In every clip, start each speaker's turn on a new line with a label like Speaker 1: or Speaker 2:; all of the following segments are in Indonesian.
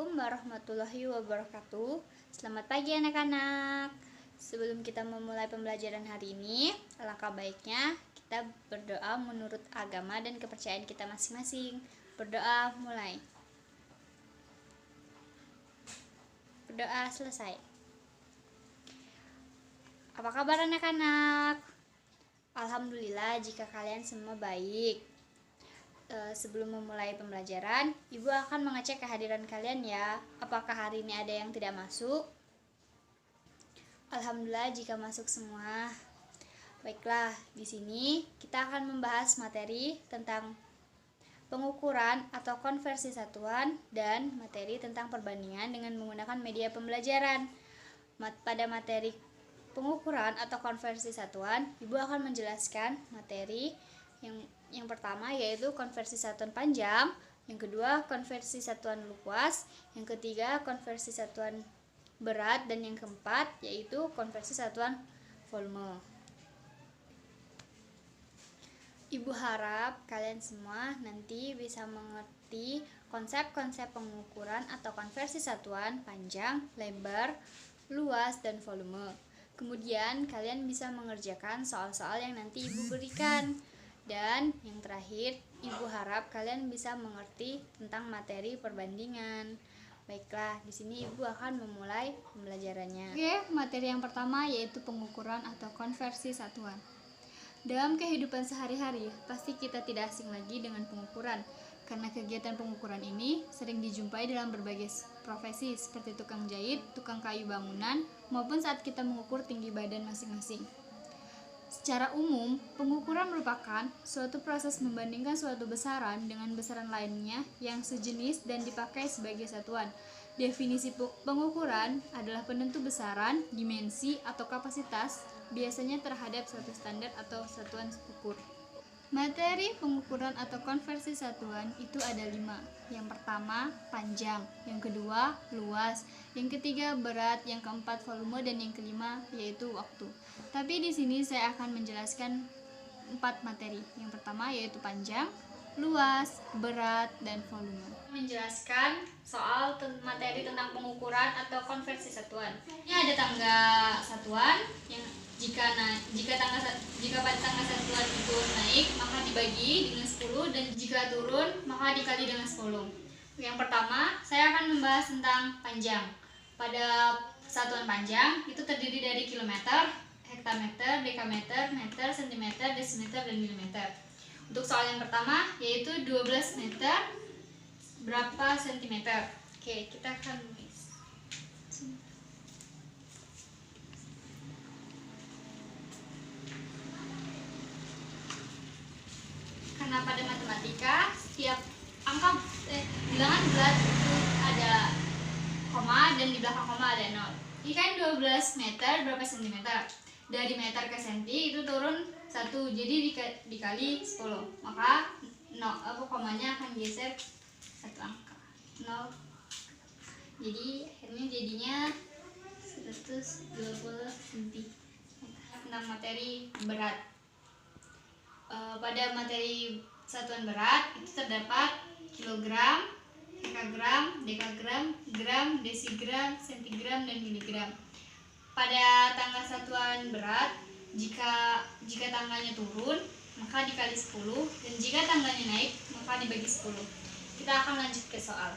Speaker 1: Assalamualaikum warahmatullahi wabarakatuh. Selamat pagi anak-anak. Sebelum kita memulai pembelajaran hari ini, alangkah baiknya kita berdoa menurut agama dan kepercayaan kita masing-masing. Berdoa mulai. Berdoa selesai. Apa kabar anak-anak? Alhamdulillah jika kalian semua baik. Sebelum memulai pembelajaran, Ibu akan mengecek kehadiran kalian ya. Apakah hari ini ada yang tidak masuk? Alhamdulillah jika masuk semua. Baiklah, di sini kita akan membahas materi tentang pengukuran atau konversi satuan dan materi tentang perbandingan dengan menggunakan media pembelajaran. Pada materi pengukuran atau konversi satuan, Ibu akan menjelaskan materi yang pertama yaitu konversi satuan panjang, yang kedua konversi satuan luas, yang ketiga konversi satuan berat, dan yang keempat yaitu konversi satuan volume. Ibu harap kalian semua nanti bisa mengerti konsep-konsep pengukuran atau konversi satuan panjang, lebar, luas, dan volume. Kemudian kalian bisa mengerjakan soal-soal yang nanti Ibu berikan. Dan yang terakhir, Ibu harap kalian bisa mengerti tentang materi perbandingan. Baiklah, di sini Ibu akan memulai pembelajarannya. Oke, materi yang pertama yaitu pengukuran atau konversi satuan. Dalam kehidupan sehari-hari, pasti kita tidak asing lagi dengan pengukuran, karena kegiatan pengukuran ini sering dijumpai dalam berbagai profesi seperti tukang jahit, tukang kayu bangunan, maupun saat kita mengukur tinggi badan masing-masing. Secara umum, pengukuran merupakan suatu proses membandingkan suatu besaran dengan besaran lainnya yang sejenis dan dipakai sebagai satuan. Definisi pengukuran adalah penentu besaran, dimensi, atau kapasitas, biasanya terhadap suatu standar atau satuan ukur. Materi pengukuran atau konversi satuan itu ada 5. Yang pertama, panjang. Yang kedua, luas. Yang ketiga, berat. Yang keempat, volume. Dan yang kelima, yaitu waktu. Tapi di sini saya akan menjelaskan 4 materi. Yang pertama yaitu panjang, luas, berat, dan volume. Menjelaskan soal materi tentang pengukuran atau konversi satuan. Ini ada tangga satuan yang jika pada tangga satuan itu naik maka dibagi dengan 10, dan jika turun maka dikali dengan 10. Yang pertama, saya akan membahas tentang panjang. Pada satuan panjang itu terdiri dari kilometer, hektameter, dekameter, meter, sentimeter, desimeter, dan milimeter. Untuk soal yang pertama yaitu 12 meter berapa sentimeter. Oke, kita akan menulis. Karena pada matematika setiap angka bilangan berat itu ada koma dan di belakang koma ada 0. Ini kan 12 meter berapa sentimeter? Dari meter ke senti itu turun 1, jadi dikali 10. Maka komanya akan geser 1 angka 0. Jadi akhirnya jadinya 120 cm. Tentang materi berat. Pada materi satuan berat itu terdapat kilogram, hekagram, dekagram, gram, desigram, sentigram, dan miligram. Pada tangga satuan berat, jika tangganya turun maka dikali 10, dan jika tangganya naik maka dibagi 10. Kita akan lanjut ke soal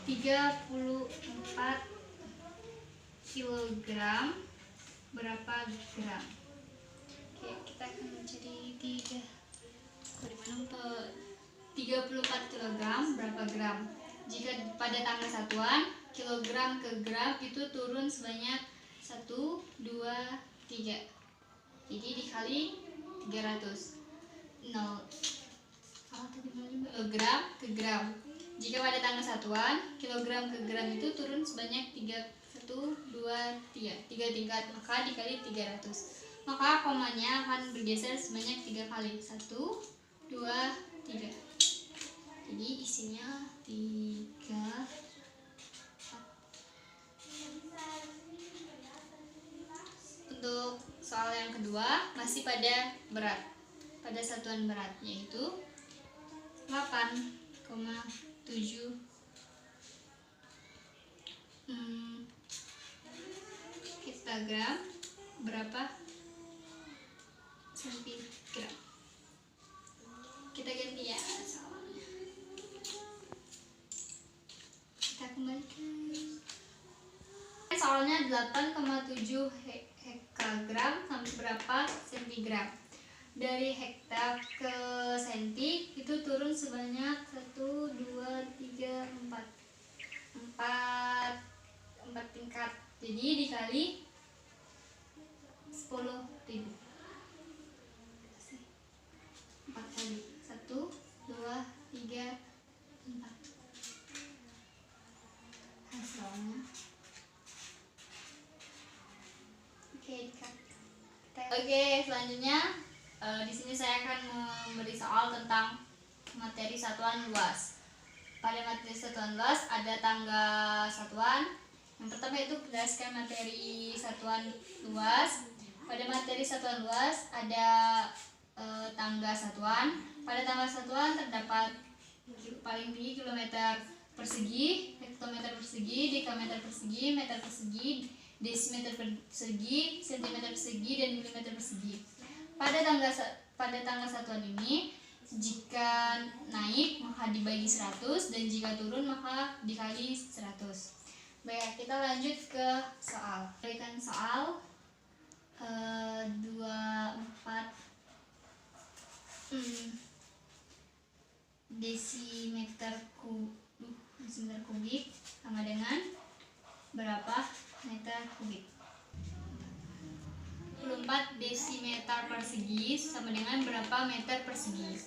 Speaker 1: 34 kilogram berapa gram. Oke, kita akan mencari 34 kilogram berapa gram. Jika pada tangga satuan kilogram ke gram itu turun sebanyak 1, 2, 3. Jadi dikali 300. 0 gram ke gram. Jika pada tangga satuan kilogram ke gram itu turun sebanyak 1, 2, 3 tingkat, maka dikali 300. Maka komanya akan bergeser sebanyak 3 kali. 1, 2, 3. Jadi isinya 3. Untuk soal yang kedua masih pada berat. Pada satuan berat yaitu 8,7 hektagram berapa sentigram. Kita ganti ya soalnya. Kita kembalikan. Soalnya 8,7 hektagram sampai berapa sentigram. Dari hektar ke senti itu turun sebanyak 1, 2, 3, 4 tingkat. Jadi dikali 10.000. 4 kali 1, 2, 3, 4. Hasilnya oke, selanjutnya di sini saya akan memberi soal tentang materi satuan luas. Pada materi satuan luas ada tangga satuan. Yang pertama itu jelaskan materi satuan luas. Pada materi satuan luas ada tangga satuan. Pada tangga satuan terdapat paling tinggi kilometer persegi, hektometer persegi, dekameter persegi, meter persegi, desimeter persegi, sentimeter persegi, dan milimeter persegi. Pada tangga satuan ini, jika naik maka dibagi 100 dan jika turun maka dikali 100. Baik, kita lanjut ke soal. Berikan soal 24 desimeter kubik sama dengan berapa meter kubik. 24 desimeter persegi sama dengan berapa meter persegi.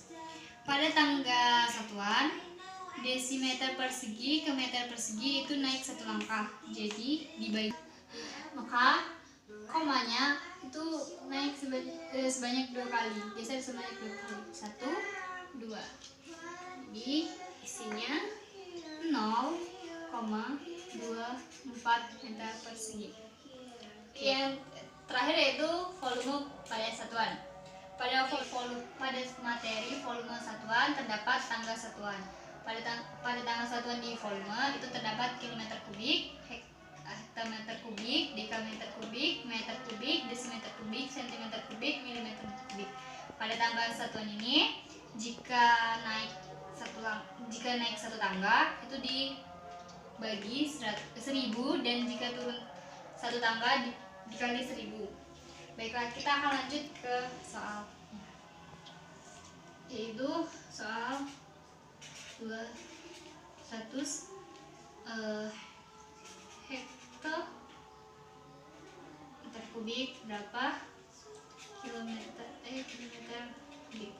Speaker 1: Pada tangga satuan, desimeter persegi ke meter persegi itu naik 1 langkah. Jadi dibagi, maka komanya itu naik sebanyak 2 kali. Geser sebanyak 2 kali. 1, 2. Jadi isinya 0,24 meter persegi. Yang terakhir yaitu volume pada satuan. Pada materi volume satuan terdapat tangga satuan. Pada tangga satuan di volume itu terdapat kilometer kubik, hektometer kubik, dekameter kubik, meter kubik, desimeter kubik, sentimeter kubik, milimeter kubik. Pada tangga satuan ini jika naik satu tangga itu dibagi 1000 dan jika turun satu tangga dikali 1000. Baiklah, kita akan lanjut ke soal, yaitu soal 200 hektometer kubik berapa kilometer kubik.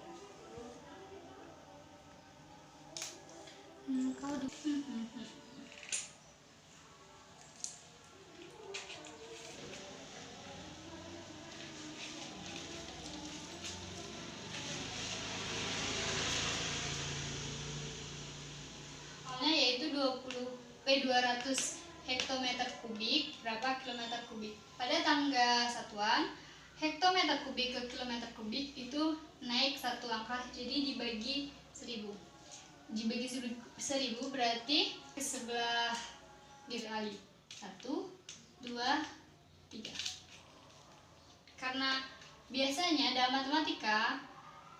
Speaker 1: Yaitu 200 hektometer kubik berapa kilometer kubik. Pada tangga satuan, hektometer kubik ke kilometer kubik itu naik 1 langkah, jadi dibagi 1000. Dibagi 1000 berarti ke sebelah dikali 1, 2, 3. Karena biasanya dalam matematika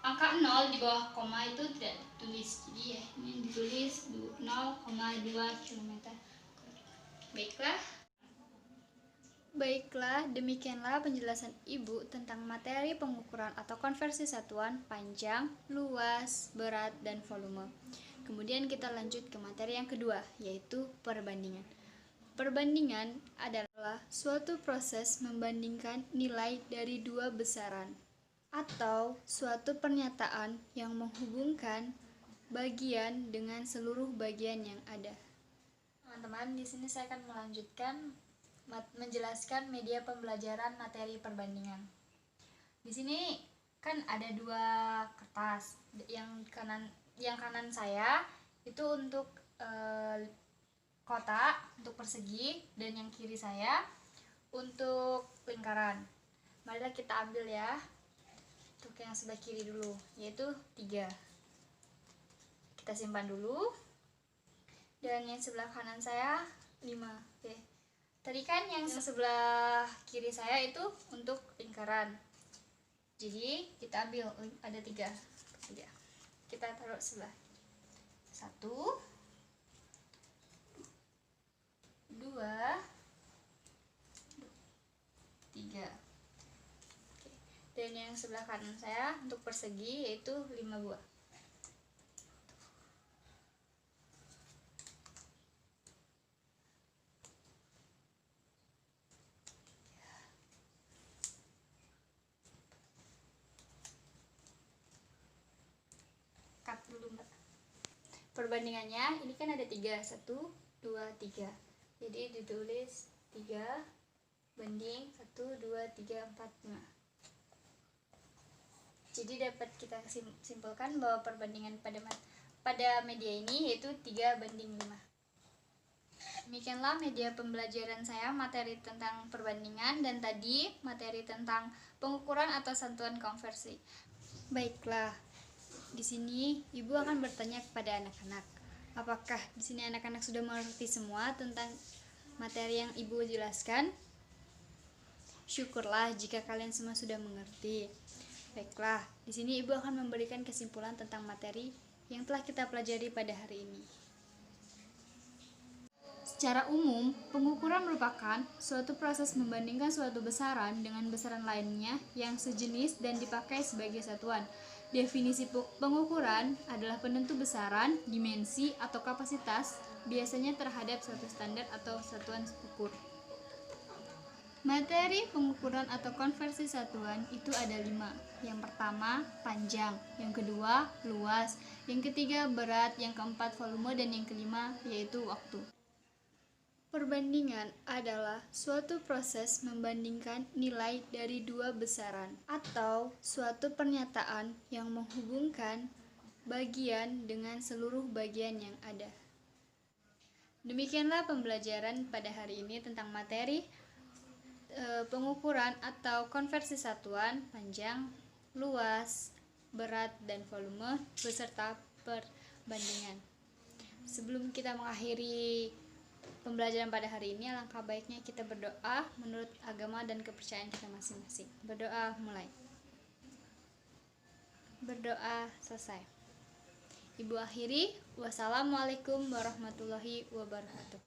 Speaker 1: angka 0 di bawah koma itu tidak ditulis, jadi ya ini ditulis 0,2 km. Baiklah, demikianlah penjelasan Ibu tentang materi pengukuran atau konversi satuan panjang, luas, berat, dan volume. Kemudian kita lanjut ke materi yang kedua, yaitu perbandingan. Perbandingan adalah suatu proses membandingkan nilai dari 2 besaran atau suatu pernyataan yang menghubungkan bagian dengan seluruh bagian yang ada. Teman-teman, di sini saya akan menjelaskan media pembelajaran materi perbandingan. Di sini kan ada 2 kertas. Yang kanan saya itu untuk kotak, untuk persegi, dan yang kiri saya untuk lingkaran. Marilah kita ambil ya. Untuk yang sebelah kiri dulu, yaitu 3. Kita simpan dulu. Dan yang sebelah kanan saya 5. Oke. Tadi kan yang sebelah kiri saya itu untuk lingkaran. Jadi kita ambil ada 3. Kita taruh sebelah 1, 2, 3. Oke. Dan yang sebelah kanan saya untuk persegi yaitu 5 buah. Cut dulu Mbak. Perbandingannya ini kan ada 3, 1, 2, 3. Jadi ditulis 3 banding 1, 2, 3, 4, 5. Jadi dapat kita simpulkan bahwa perbandingan pada media ini yaitu 3 banding 5. Demikianlah media pembelajaran saya materi tentang perbandingan dan tadi materi tentang pengukuran atau satuan konversi. Baiklah, di sini Ibu akan bertanya kepada anak-anak. Apakah di sini anak-anak sudah mengerti semua tentang materi yang Ibu jelaskan? Syukurlah jika kalian semua sudah mengerti. Baiklah, di sini Ibu akan memberikan kesimpulan tentang materi yang telah kita pelajari pada hari ini. Secara umum, pengukuran merupakan suatu proses membandingkan suatu besaran dengan besaran lainnya yang sejenis dan dipakai sebagai satuan. Definisi pengukuran adalah penentu besaran, dimensi, atau kapasitas, biasanya terhadap suatu standar atau satuan ukur. Materi pengukuran atau konversi satuan itu ada 5. Yang pertama, panjang. Yang kedua, luas. Yang ketiga, berat. Yang keempat, volume. Dan yang kelima, yaitu waktu. Perbandingan adalah suatu proses membandingkan nilai dari 2 besaran atau suatu pernyataan yang menghubungkan bagian dengan seluruh bagian yang ada. Demikianlah pembelajaran pada hari ini tentang materi pengukuran atau konversi satuan panjang, luas, berat, dan volume beserta perbandingan. Sebelum kita mengakhiri pembelajaran pada hari ini, alangkah baiknya kita berdoa menurut agama dan kepercayaan kita masing-masing. Berdoa mulai. Berdoa selesai. Ibu akhiri, wassalamualaikum warahmatullahi wabarakatuh.